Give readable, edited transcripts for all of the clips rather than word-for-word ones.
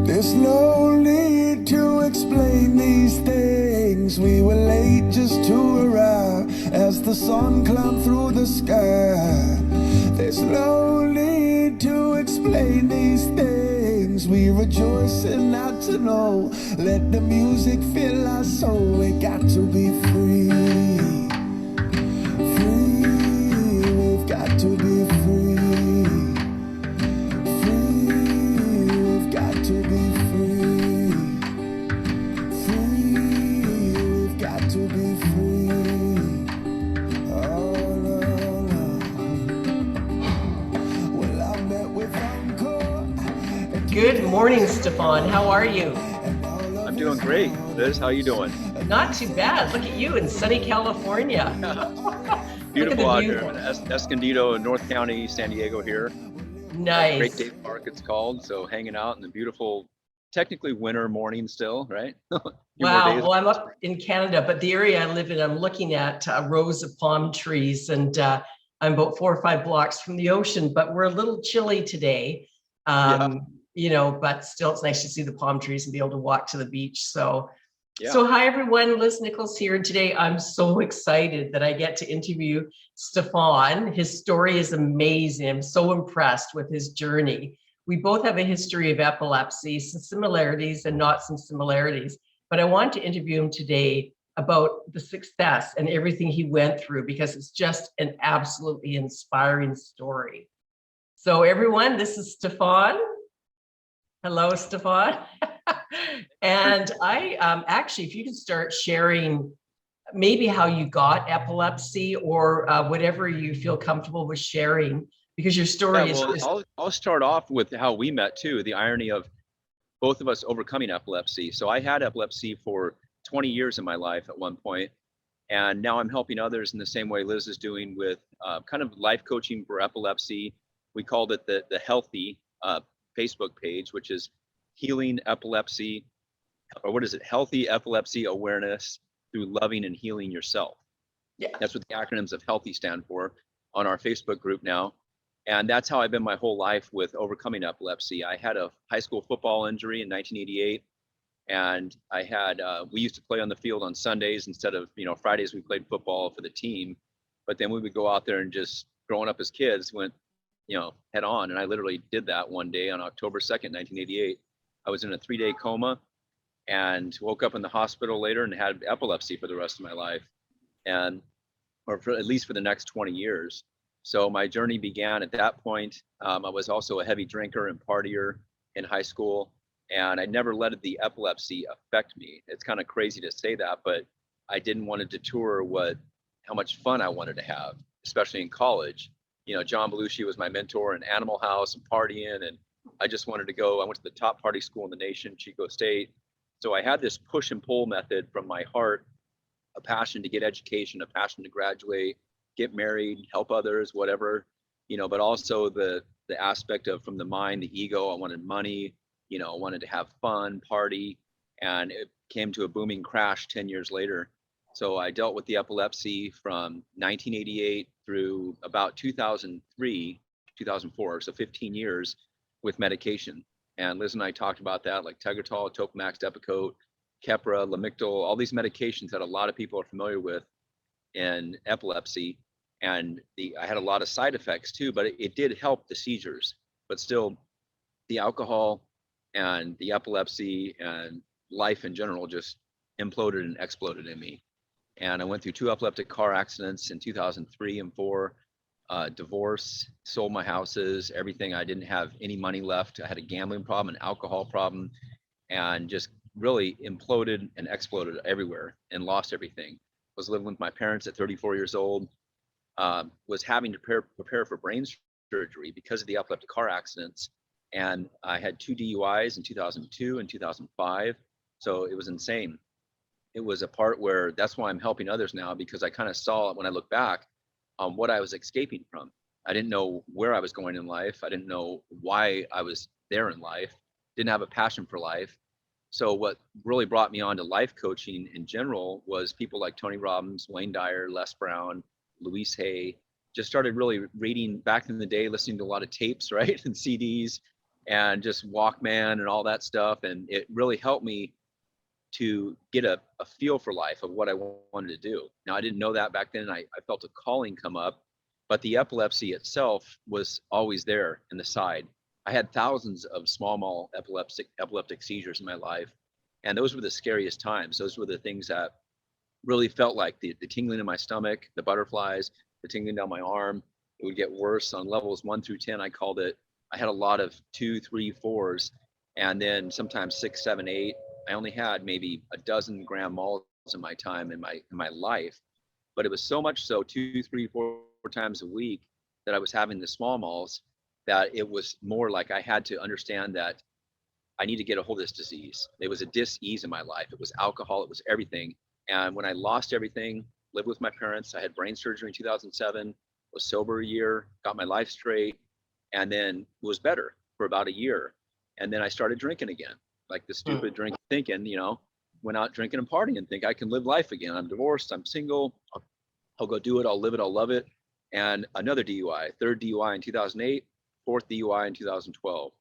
There's no need to explain these things. We were late just to arrive as the sun climbed through the sky. There's no need to explain these things. We rejoicing not to know. Let the music fill our soul. We got to be free. Free, we've got to be free. Good morning, Stefan. How are you? I'm doing great. Liz, how you doing? Not too bad. Look at you in sunny California. Beautiful out here in Escondido, North County, San Diego here. Nice. Great Day Park it's called. So hanging out in the beautiful, technically winter morning still, right? Wow. Well, I'm up in Canada, but the area I live in, I'm looking at rows of palm trees, and I'm about 4 or 5 blocks from the ocean, but we're a little chilly today. You know, but still it's nice to see the palm trees and be able to walk to the beach. So hi everyone, Liz Nicholls here. And today I'm so excited that I get to interview Stefan. His story is amazing. I'm so impressed with his journey. We both have a history of epilepsy, some similarities and not some similarities, but I want to interview him today about the success and everything he went through, because it's just an absolutely inspiring story. So everyone, this is Stefan. Hello, Stefan. And I actually, if you could start sharing maybe how you got epilepsy, or whatever you feel comfortable with sharing, because your story is just... I'll start off with how we met too, the irony of both of us overcoming epilepsy. So I had epilepsy for 20 years in my life at one point, and now I'm helping others in the same way Liz is doing with kind of life coaching for epilepsy. We called it the Healthy Facebook page, which is Healing Epilepsy, or what is it? Healthy Epilepsy Awareness Through Loving and Healing Yourself. Yeah. That's what the acronyms of Healthy stand for on our Facebook group now. And that's how I've been my whole life with overcoming epilepsy. I had a high school football injury in 1988. And I had, we used to play on the field on Sundays instead of, Fridays we played football for the team. But then we would go out there and just, growing up as kids, went head on. And I literally did that one day on October 2nd, 1988. I was in a 3-day coma and woke up in the hospital later and had epilepsy for the rest of my life, or at least for the next 20 years. So my journey began at that point. I was also a heavy drinker and partier in high school, and I never let the epilepsy affect me. It's kind of crazy to say that, but I didn't want to detour how much fun I wanted to have, especially in college. John Belushi was my mentor in Animal House and partying, and I just wanted to go. I went to the top party school in the nation, Chico State. So I had this push and pull method from my heart, a passion to get education, a passion to graduate, get married, help others, whatever, but also the aspect of from the mind, the ego. I wanted money, I wanted to have fun, party, and it came to a booming crash 10 years later. So I dealt with the epilepsy from 1988 through about 2003, 2004, so 15 years with medication. And Liz and I talked about that, like Tegretol, Topamax, Depakote, Keppra, Lamictal, all these medications that a lot of people are familiar with in epilepsy. And I had a lot of side effects too, but it did help the seizures. But still, the alcohol and the epilepsy and life in general just imploded and exploded in me. And I went through 2 epileptic car accidents in 2003 and 4, divorce, sold my houses, everything. I didn't have any money left. I had a gambling problem, an alcohol problem, and just really imploded and exploded everywhere and lost everything. Was living with my parents at 34 years old, was having to prepare for brain surgery because of the epileptic car accidents. And I had 2 DUIs in 2002 and 2005. So it was insane. it was a part where that's why I'm helping others now, because I kind of saw when I look back on what I was escaping from. I didn't know where I was going in life. I didn't know why I was there in life. Didn't have a passion for life. So what really brought me on to life coaching in general was people like Tony Robbins, Wayne Dyer, Les Brown, Louise Hay. Just started really reading back in the day, listening to a lot of tapes, right, and CDs, and just Walkman and all that stuff. And it really helped me to get a feel for life of what I wanted to do. Now, I didn't know that back then. I felt a calling come up, but the epilepsy itself was always there in the side. I had thousands of small epileptic seizures in my life. And those were the scariest times. Those were the things that really felt like the tingling in my stomach, the butterflies, the tingling down my arm. It would get worse on levels 1 through 10, I called it. I had a lot of 2, 3, 4s, and then sometimes 6, 7, 8. I only had maybe a dozen grand malls in my time in my life, but it was so much so 2, 3, 4 times a week that I was having the small malls, that it was more like I had to understand that I need to get a hold of this disease. It was a dis-ease in my life. It was alcohol. It was everything. And when I lost everything, lived with my parents, I had brain surgery in 2007, was sober a year, got my life straight, and then was better for about a year. And then I started drinking again, like the stupid drink thinking, went out drinking and partying and think I can live life again. I'm divorced, I'm single, I'll go do it, I'll live it, I'll love it. And another DUI, third DUI in 2008, fourth DUI in 2012.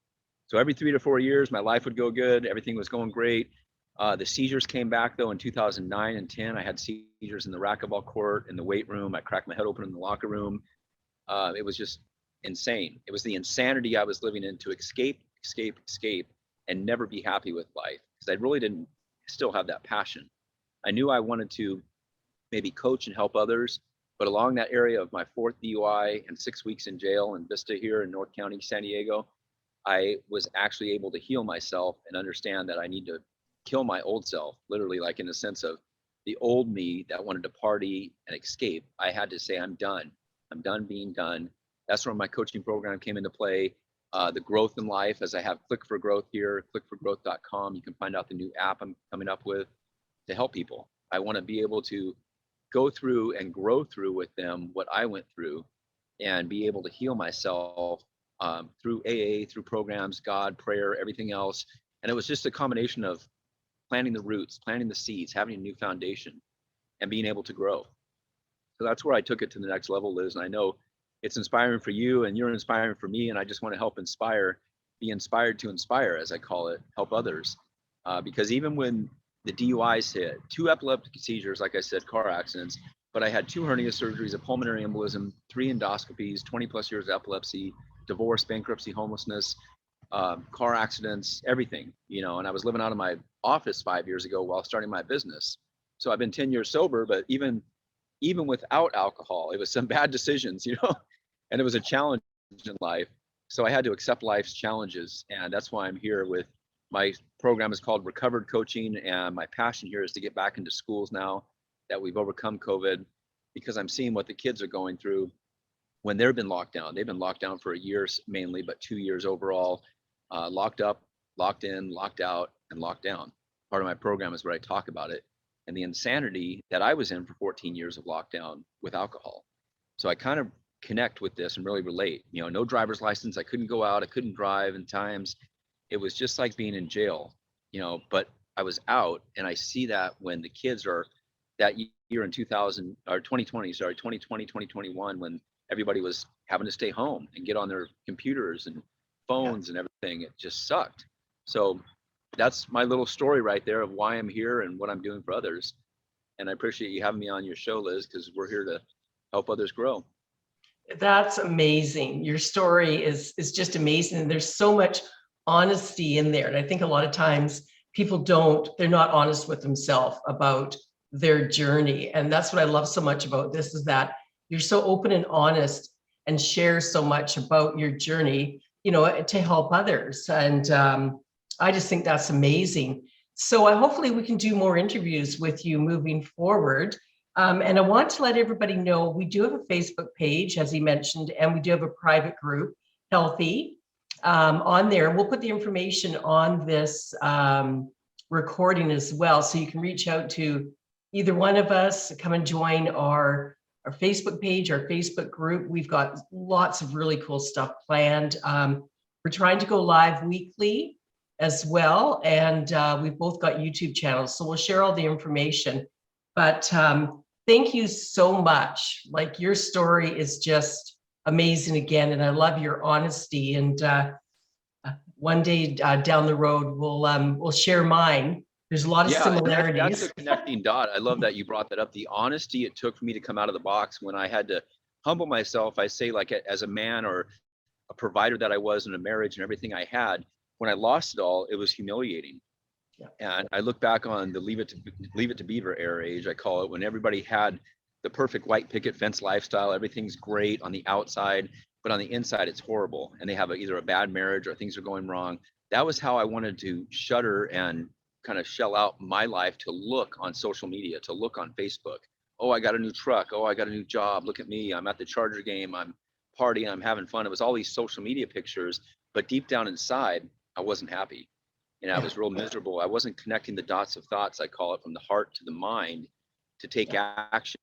So every 3 to 4 years, my life would go good. Everything was going great. The seizures came back though in 2009 and 10. I had seizures in the racquetball court, in the weight room. I cracked my head open in the locker room. It was just insane. It was the insanity I was living in to escape, and never be happy with life, because I really didn't still have that passion. I knew I wanted to maybe coach and help others, but along that area of my fourth DUI and 6 weeks in jail in Vista here in North County, San Diego, I was actually able to heal myself and understand that I need to kill my old self, literally, like in the sense of the old me that wanted to party and escape. I had to say, I'm done. I'm done being done. That's where my coaching program came into play. The growth in life, as I have Click for Growth here, clickforgrowth.com. You can find out the new app I'm coming up with to help people. I want to be able to go through and grow through with them what I went through, and be able to heal myself through AA, through programs, God, prayer, everything else. And it was just a combination of planting the roots, planting the seeds, having a new foundation, and being able to grow. So that's where I took it to the next level, Liz. And I know it's inspiring for you, and you're inspiring for me. And I just want to help inspire, be inspired to inspire, as I call it, help others. Because even when the DUIs hit, 2 epileptic seizures, like I said, car accidents, but I had 2 hernia surgeries, a pulmonary embolism, 3 endoscopies, 20 plus years of epilepsy, divorce, bankruptcy, homelessness, car accidents, everything, and I was living out of my office 5 years ago while starting my business. So I've been 10 years sober, but even without alcohol, it was some bad decisions, and it was a challenge in life. So I had to accept life's challenges. And that's why I'm here with my program is called Recovered Coaching. And my passion here is to get back into schools now that we've overcome COVID, because I'm seeing what the kids are going through when they've been locked down. They've been locked down for a year mainly, but 2 years overall, locked up, locked in, locked out, and locked down. Part of my program is where I talk about it and the insanity that I was in for 14 years of lockdown with alcohol. So I kind of connect with this and really relate. No driver's license. I couldn't go out. I couldn't drive in times. It was just like being in jail, but I was out, and I see that when the kids are that year in 2020, 2021, when everybody was having to stay home and get on their computers and phones and everything. It just sucked. So that's my little story right there of why I'm here and what I'm doing for others. And I appreciate you having me on your show, Liz, because we're here to help others grow. That's amazing. Your story is just amazing. And there's so much honesty in there. And I think a lot of times they're not honest with themselves about their journey. And that's what I love so much about this, is that you're so open and honest and share so much about your journey, to help others. And I just think that's amazing. So hopefully we can do more interviews with you moving forward. And I want to let everybody know we do have a Facebook page, as he mentioned, and we do have a private group, Healthy, on there. We'll put the information on this recording as well. So you can reach out to either one of us, come and join our Facebook page, our Facebook group. We've got lots of really cool stuff planned. We're trying to go live weekly as well. And we've both got YouTube channels. So we'll share all the information. But thank you so much. Like, your story is just amazing again. And I love your honesty. And one day down the road, we'll share mine. There's a lot of similarities. That's a connecting dot. I love that you brought that up. The honesty it took for me to come out of the box when I had to humble myself. I say, like, as a man or a provider that I was in a marriage and everything I had, when I lost it all, it was humiliating. Yeah. And I look back on the leave it to Beaver era age, I call it, when everybody had the perfect white picket fence lifestyle. Everything's great on the outside, but on the inside, it's horrible. And they have either a bad marriage or things are going wrong. That was how I wanted to shudder and kind of shell out my life, to look on social media, to look on Facebook. Oh, I got a new truck. Oh, I got a new job. Look at me. I'm at the Charger game. I'm partying. I'm having fun. It was all these social media pictures, but deep down inside, I wasn't happy. And I was real miserable. I wasn't connecting the dots of thoughts, I call it, from the heart to the mind to take action.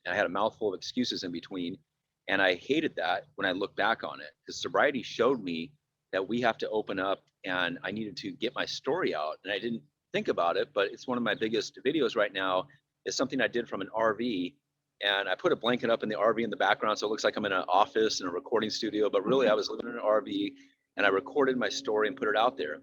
And I had a mouthful of excuses in between. And I hated that when I look back on it, because sobriety showed me that we have to open up, and I needed to get my story out. And I didn't think about it, but it's one of my biggest videos right now. Is something I did from an RV, and I put a blanket up in the RV in the background, so it looks like I'm in an office in a recording studio, but really I was living in an RV, and I recorded my story and put it out there.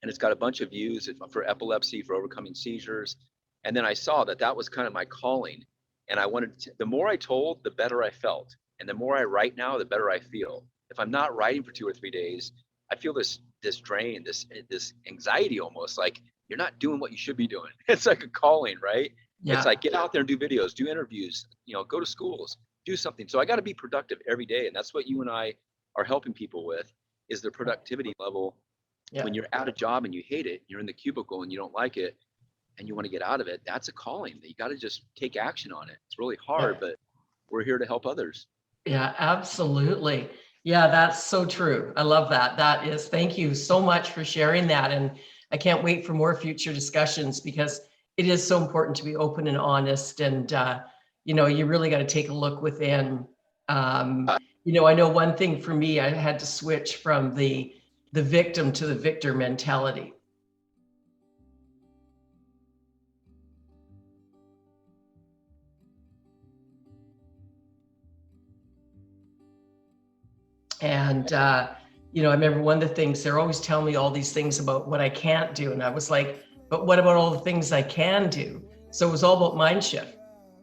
And it's got a bunch of views for epilepsy, for overcoming seizures. And then I saw that was kind of my calling, and I wanted to, the more I told, the better I felt, and the more I write now, the better I feel. If I'm not writing for 2 or 3 days, I feel this drain, this anxiety, almost like you're not doing what you should be doing. It's like a calling, right? Yeah. It's like, get out there and do videos, do interviews, go to schools, do something. So I got to be productive every day. And that's what you and I are helping people with, is their productivity level. Yeah. When you're at a job and you hate it, you're in the cubicle and you don't like it, and you want to get out of it, that's a calling. You got to just take action on it. It's really hard, but we're here to help others. Yeah, absolutely. Yeah, that's so true. I love that. Thank you so much for sharing that. And I can't wait for more future discussions, because it is so important to be open and honest. And, you really got to take a look within. I know one thing for me, I had to switch from the victim to the victor mentality. And, I remember one of the things, they're always telling me all these things about what I can't do. And I was like, but what about all the things I can do? So it was all about mind shift,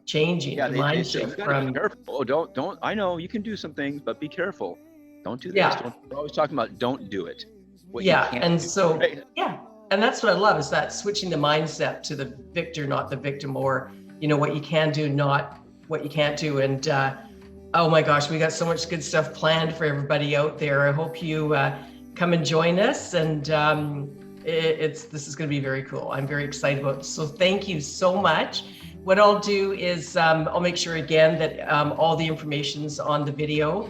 changing the mind shift from. Be careful. Oh, don't, I know you can do some things, but be careful. Don't do this. We're always talking about don't do it. What you can't do, right? And that's what I love, is that switching the mindset to the victor, not the victim, or, what you can do, not what you can't do. And, oh my gosh, we got so much good stuff planned for everybody out there. I hope you come and join us, and this is going to be very cool. I'm very excited about it. So thank you so much. What I'll do is I'll make sure again that all the information's on the video,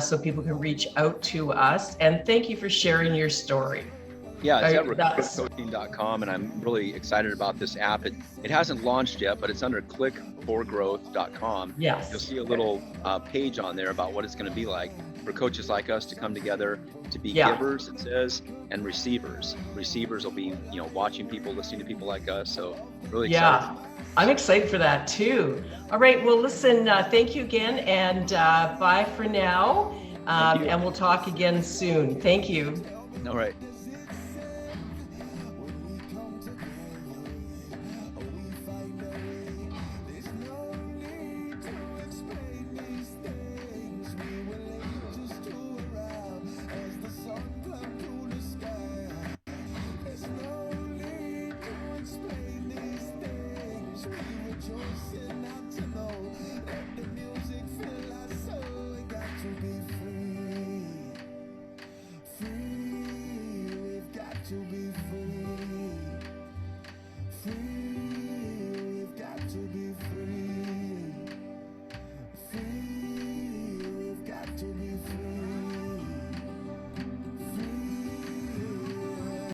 so people can reach out to us. And thank you for sharing your story. Yeah, it's at recoverycoaching.com, and I'm really excited about this app. It hasn't launched yet, but it's under clickforgrowth.com. Yes. You'll see a little page on there about what it's going to be like for coaches like us to come together, to be givers, it says, and receivers. Receivers will be, watching people, listening to people like us. So really excited. Yeah, I'm excited for that too. All right, well, listen, thank you again, and bye for now. And we'll talk again soon. Thank you. All right. Rejoicing not to know that the music